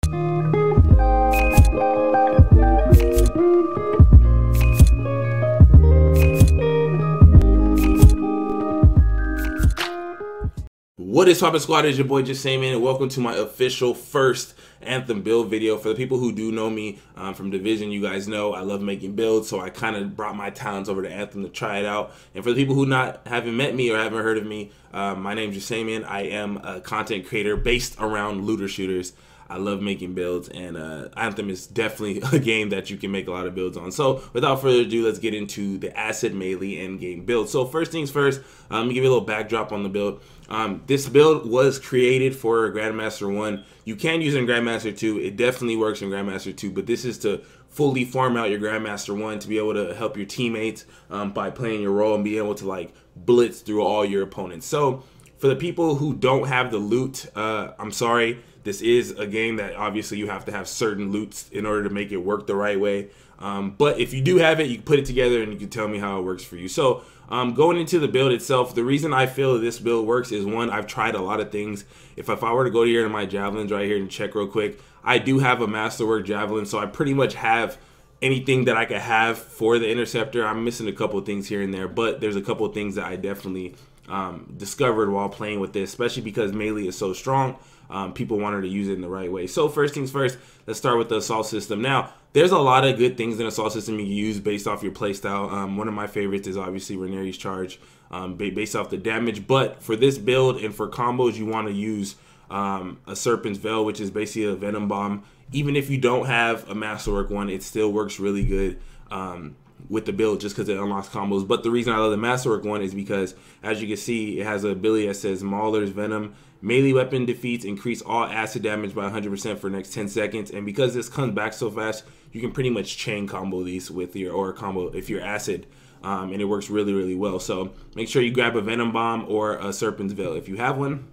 What is poppin' squad? It's your boy Jesimein, and welcome to my official first Anthem build video. For the people who do know me from Division, you guys know I love making builds, so I kind of brought my talents over to Anthem to try it out. And for the people who haven't met me or haven't heard of me, my name is Jesimein. I am a content creator based around looter shooters. I love making builds, and Anthem is definitely a game that you can make a lot of builds on. So without further ado, let's get into the Acid Melee Endgame build. So first things first, let me give you a little backdrop on the build. This build was created for Grandmaster 1. You can use it in Grandmaster 2. It definitely works in Grandmaster 2, but this is to fully farm out your Grandmaster 1 to be able to help your teammates by playing your role and be able to like blitz through all your opponents. So for the people who don't have the loot, I'm sorry. This is a game that obviously you have to have certain loots in order to make it work the right way. But if you do have it, you can put it together and you can tell me how it works for you. So going into the build itself, the reason I feel that this build works is, one, I've tried a lot of things. If I were to go here to my javelins right here and check real quick, I do have a Masterwork javelin, so I pretty much have anything that I could have for the Interceptor. I'm missing a couple of things here and there, but there's a couple of things that I definitely discovered while playing with this, especially because melee is so strong. People wanted to use it in the right way. So first things first, let's start with the assault system. Now, there's a lot of good things in assault system you can use based off your playstyle. One of my favorites is obviously Ranieri's Charge, based off the damage. But for this build and for combos, you want to use a Serpent's Veil, which is basically a Venom Bomb. Even if you don't have a Masterwork one, it still works really good with the build just because it unlocks combos. But the reason I love the Masterwork one is because, as you can see, it has an ability that says Mauler's Venom. Melee weapon defeats increase all acid damage by 100% for the next 10 seconds. And because this comes back so fast, you can pretty much chain combo these with your aura combo if you're acid. And it works really, really well. So make sure you grab a Venom Bomb or a Serpent's Veil if you have one.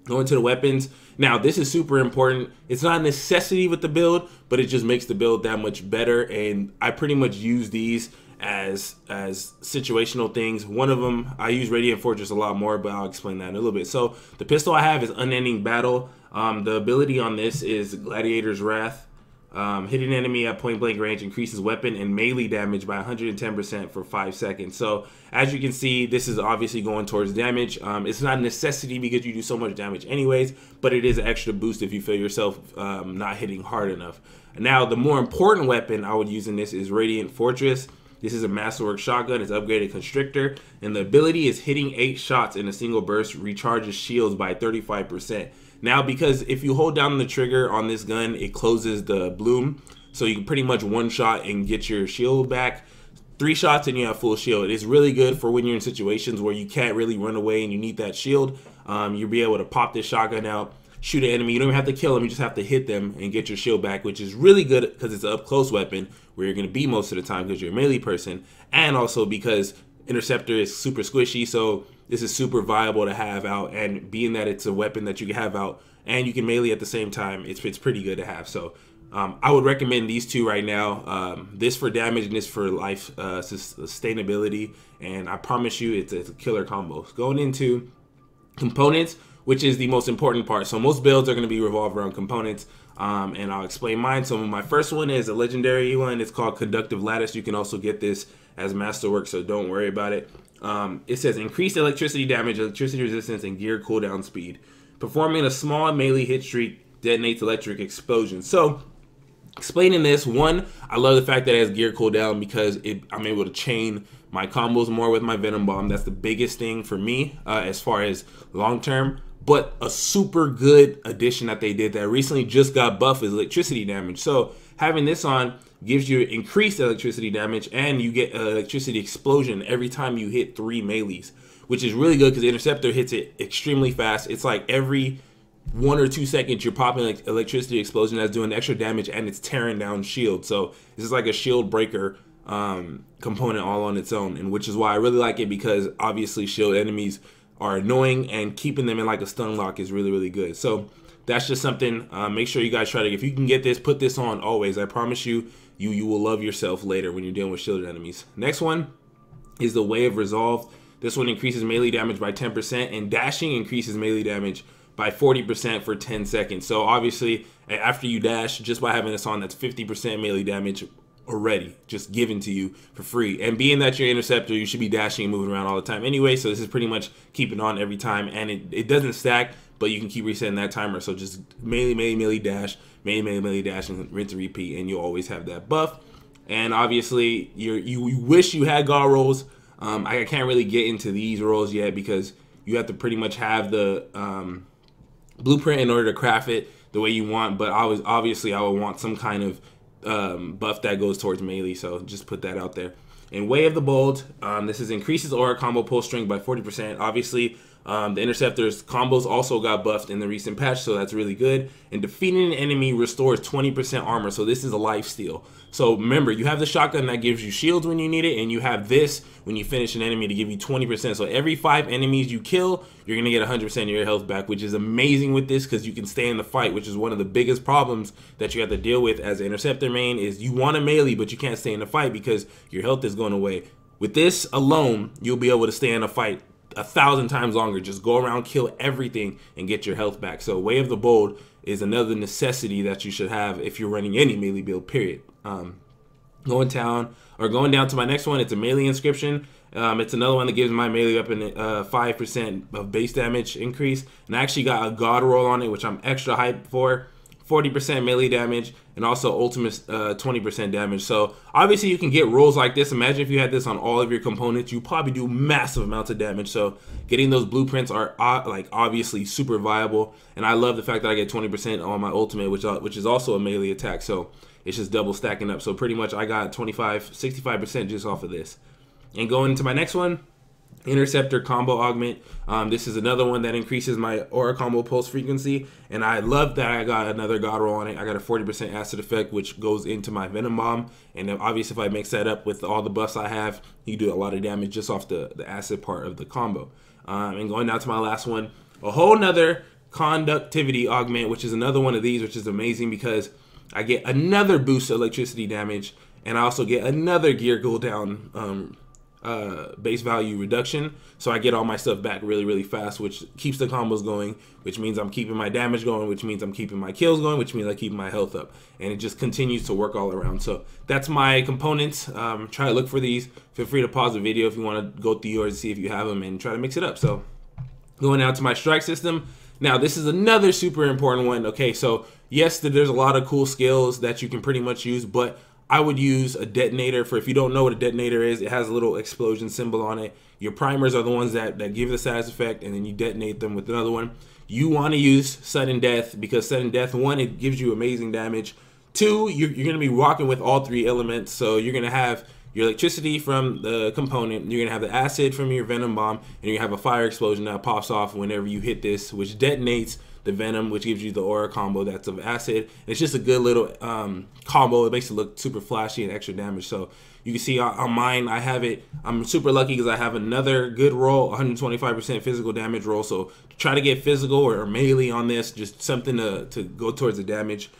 Go into the weapons. Now, this is super important. It's not a necessity with the build, but it just makes the build that much better. And I pretty much use these as situational things. One of them, I use Radiant Fortress a lot more, but I'll explain that in a little bit. So the pistol I have is Unending Battle. The ability on this is Gladiator's Wrath. Hitting enemy at point blank range increases weapon and melee damage by 110% for 5 seconds. So as you can see, this is obviously going towards damage. It's not a necessity because you do so much damage anyways, but it is an extra boost if you feel yourself not hitting hard enough. Now, the more important weapon I would use in this is Radiant Fortress. This is a Masterwork shotgun. It's upgraded Constrictor, and the ability is hitting 8 shots in a single burst recharges shields by 35%. Now, because if you hold down the trigger on this gun, it closes the bloom, so you can pretty much one shot and get your shield back. 3 shots and you have full shield. It's really good for when you're in situations where you can't really run away and you need that shield. You'll be able to pop this shotgun out, shoot an enemy. You don't even have to kill them, you just have to hit them and get your shield back, which is really good because it's an up close weapon where you're going to be most of the time because you're a melee person, and also because Interceptor is super squishy, so this is super viable to have out. And being that it's a weapon that you can have out and you can melee at the same time, it's pretty good to have. So I would recommend these two right now. This for damage and this for life sustainability, and I promise you it's a killer combo. Going into components, which is the most important part. So most builds are going to be revolved around components, and I'll explain mine. So my first one is a legendary one. It's called Conductive Lattice. You can also get this as Masterwork, so don't worry about it. It says increased electricity damage, electricity resistance, and gear cooldown speed. Performing a small melee hit streak detonates electric explosions. So explaining this, one, I love the fact that it has gear cooldown because I'm able to chain my combos more with my Venom Bomb. That's the biggest thing for me as far as long term. But a super good addition that they did that recently just got buffed is electricity damage. So having this on gives you increased electricity damage, and you get an electricity explosion every time you hit 3 melees, which is really good because the Interceptor hits it extremely fast. It's like every 1 or 2 seconds you're popping like electricity explosion that's doing extra damage, and it's tearing down shield. So this is like a shield breaker component all on its own, and which is why I really like it, because obviously shield enemies are annoying and keeping them in like a stun lock is really, really good. So that's just something. Make sure you guys try to, if you can get this, put this on always. I promise you, you will love yourself later when you're dealing with shielded enemies. Next one is the Way of Resolve. This one increases melee damage by 10%, and dashing increases melee damage by 40% for 10 seconds. So obviously, after you dash, just by having this on, that's 50% melee damage already, just given to you for free. And being that you're Interceptor, you should be dashing and moving around all the time anyway. So this is pretty much keep it on every time, and it doesn't stack, but you can keep resetting that timer. So just melee dash, melee dash, and rinse and repeat, and you'll always have that buff. And obviously, you wish you had God rolls. I can't really get into these rolls yet because you have to pretty much have the blueprint in order to craft it the way you want. But I would want some kind of buff that goes towards melee, so just put that out there. In Way of the Bold, this is increases aura combo pull string by 40%. Obviously, the Interceptor's combos also got buffed in the recent patch, so that's really good. And defeating an enemy restores 20% armor, so this is a life steal. So remember, you have the shotgun that gives you shields when you need it, and you have this when you finish an enemy to give you 20%. So every 5 enemies you kill, you're going to get 100% of your health back, which is amazing with this because you can stay in the fight, which is one of the biggest problems that you have to deal with as an Interceptor main, is you want to melee, but you can't stay in the fight because your health is going away. With this alone, you'll be able to stay in a fight 1,000 times longer. Just go around, kill everything, and get your health back. So Way of the Bold is another necessity that you should have if you're running any melee build, period. Going down to my next one, it's a melee inscription. It's another one that gives my melee weapon 5% of base damage increase. And I actually got a God roll on it, which I'm extra hyped for. 40% melee damage, and also ultimate 20% damage. So obviously you can get rolls like this. Imagine if you had this on all of your components, you probably do massive amounts of damage. So getting those blueprints are like obviously super viable, and I love the fact that I get 20% on my ultimate, which is also a melee attack. So it's just double stacking up. So pretty much I got 65% just off of this. And going into my next one, Interceptor combo augment. This is another one that increases my aura combo pulse frequency, and I love that I got another God roll on it. I got a 40% acid effect, which goes into my venom bomb, and then obviously if I mix that up with all the buffs I have, you do a lot of damage just off the acid part of the combo. And going down to my last one, a whole nother conductivity augment, which is another one of these, which is amazing because I get another boost of electricity damage, and I also get another gear cooldown base value reduction, so I get all my stuff back really fast, which keeps the combos going, which means I'm keeping my damage going, which means I'm keeping my kills going, which means I keep my health up, and it just continues to work all around. So that's my components. Try to look for these. Feel free to pause the video if you want to go through yours and see if you have them, and try to mix it up. So going out to my strike system. Now this is another super important one. Okay, so yes, there's a lot of cool skills that you can pretty much use, but I would use a detonator. For if you don't know what a detonator is, it has a little explosion symbol on it. Your primers are the ones that give the status effect, and then you detonate them with another one. You want to use sudden death because sudden death, 1, it gives you amazing damage. 2, you're going to be rocking with all 3 elements. So you're going to have your electricity from the component, you're going to have the acid from your venom bomb, and you're going to have a fire explosion that pops off whenever you hit this, which detonates the venom, which gives you the aura combo that's of acid. It's just a good little combo. It makes it look super flashy and extra damage. So you can see on mine, I have it. I'm super lucky because I have another good roll, 125% physical damage roll. So try to get physical or melee on this, just something to go towards the damage.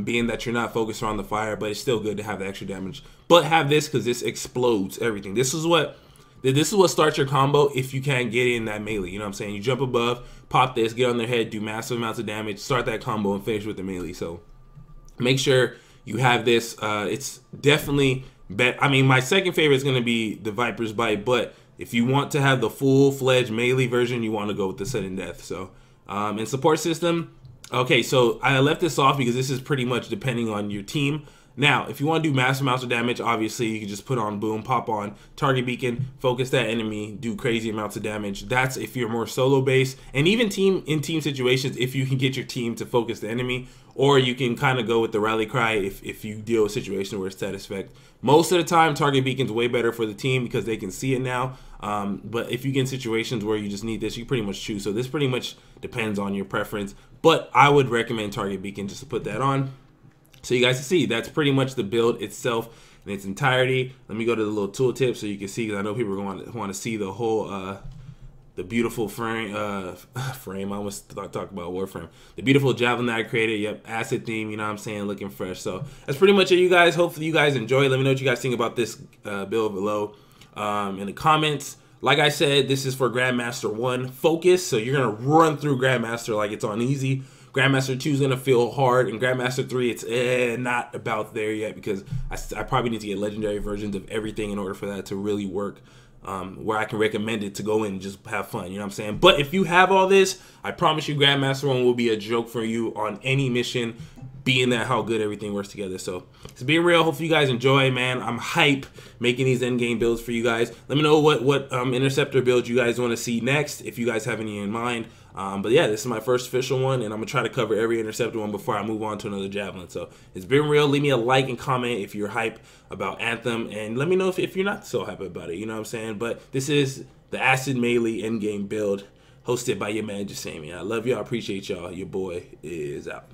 Being that you're not focused on the fire, but it's still good to have the extra damage. But have this because this explodes everything. This is what starts your combo if you can't get in that melee. You know what I'm saying? You jump above, pop this, get on their head, do massive amounts of damage, start that combo, and finish with the melee. So make sure you have this. It's definitely better. I mean, my second favorite is going to be the Viper's Bite, but if you want to have the full-fledged melee version, you want to go with the sudden death. So in support system, okay, so I left this off because this is pretty much depending on your team. Now, if you want to do massive amounts of damage, obviously you can just put on boom, pop on, target beacon, focus that enemy, do crazy amounts of damage. That's if you're more solo based, and even in team situations, if you can get your team to focus the enemy, or you can kind of go with the rally cry if you deal with a situation where it's status effect. Most of the time, target beacon's way better for the team because they can see it now. But if you get in situations where you just need this, you pretty much choose. So this pretty much depends on your preference. But I would recommend target beacon just to put that on. So you guys can see that's pretty much the build itself in its entirety. Let me go to the little tooltip so you can see, because I know people are going to want to see the whole the beautiful frame. I almost talk about Warframe. The beautiful javelin that I created. Yep, acid theme. You know what I'm saying? Looking fresh. So that's pretty much it, you guys. Hopefully you guys enjoy. Let me know what you guys think about this build below in the comments. Like I said, this is for Grandmaster 1 focus, so you're going to run through Grandmaster like it's on easy. Grandmaster 2 is going to feel hard, and Grandmaster 3, it's not about there yet, because I probably need to get legendary versions of everything in order for that to really work, where I can recommend it to go in and just have fun, you know what I'm saying? But if you have all this, I promise you Grandmaster 1 will be a joke for you on any mission, being that how good everything works together. So it's being real. Hopefully you guys enjoy, man. I'm hype making these endgame builds for you guys. Let me know what Interceptor build you guys want to see next, if you guys have any in mind. But yeah, this is my first official one, and I'm gonna try to cover every Interceptor one before I move on to another Javelin. So it's been real. Leave me a like and comment if you're hype about Anthem, and let me know if you're not so hype about it, you know what I'm saying? But this is the Acid Melee endgame build hosted by your man Jesimein. I love y'all, appreciate y'all. Your boy is out.